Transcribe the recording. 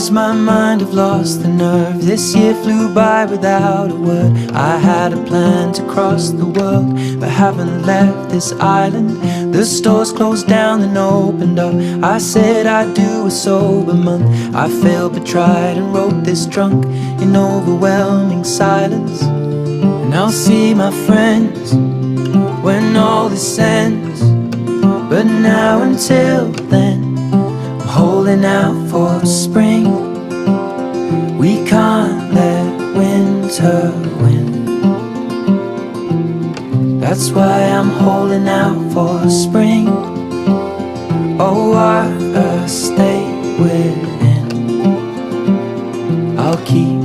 lose my mind, I've lost the nerve. This year flew by without a word. I had a plan to cross the world, but haven't left this island. The stores closed down and opened up. I said I'd do a sober month. I failed but tried and wrote this drunk in overwhelming silence. And I'll see my friends when all this ends, but now until then I'm holding out for spring. We can't let winter win. That's why I'm holding out for spring. Oh, water, stay within. I'll keep